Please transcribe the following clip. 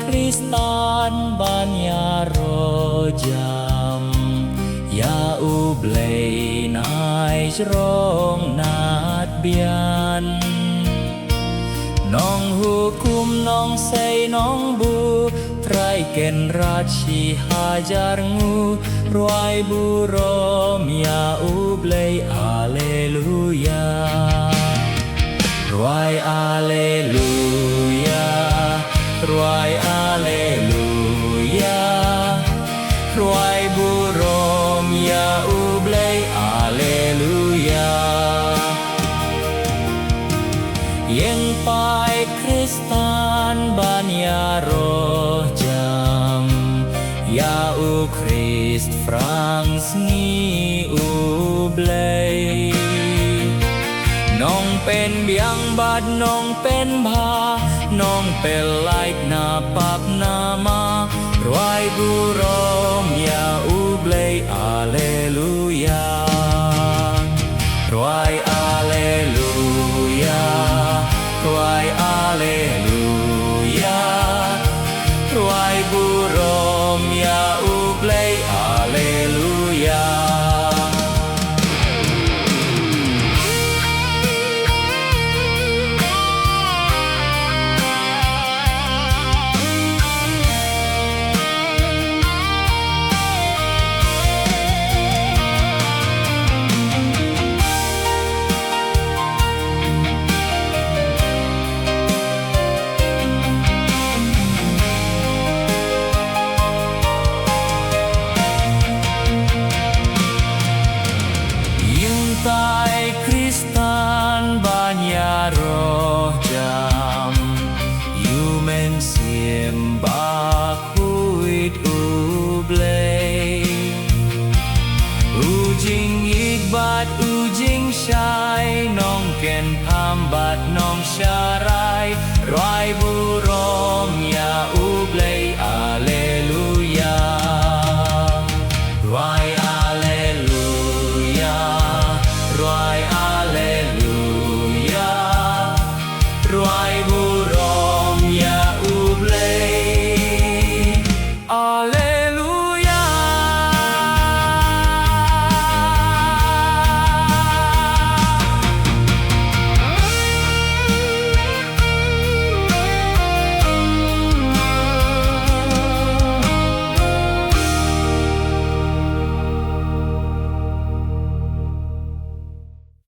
คริสตานบ้านยาโรจำยาอุเบลนายชรองนาดเบียนน้องหูคุมน้องใส่น้องบูไตรเกณฑ์ราชีหาจารงูรวยบุรมยาอุเบลอาเลลูยารวยอาเลลูยารวยอาเลลูยารวยบุรมยาอุเบลอาเลลูยายังไปคริสตานบ้านยาโรจำยาอุคริสต์ฟรังส์นีอุเบลน้องเป็นเบียงบาดน้องเป็นบาน้องเป็นไลค์นาปับนามารวยบุรมยาอุเบลอาเลลูยารวยอาเลลูยารวยอาเลลูยารวยบุรมยาอุเบลอาเลลูยาตายคริสตานบ้านยาโรจำยูเมนเสียมบาคุยดอุเบลอูจิงอีกบาดอูจิงชายน้องเก่นพามบาดน้องชารายรายบุ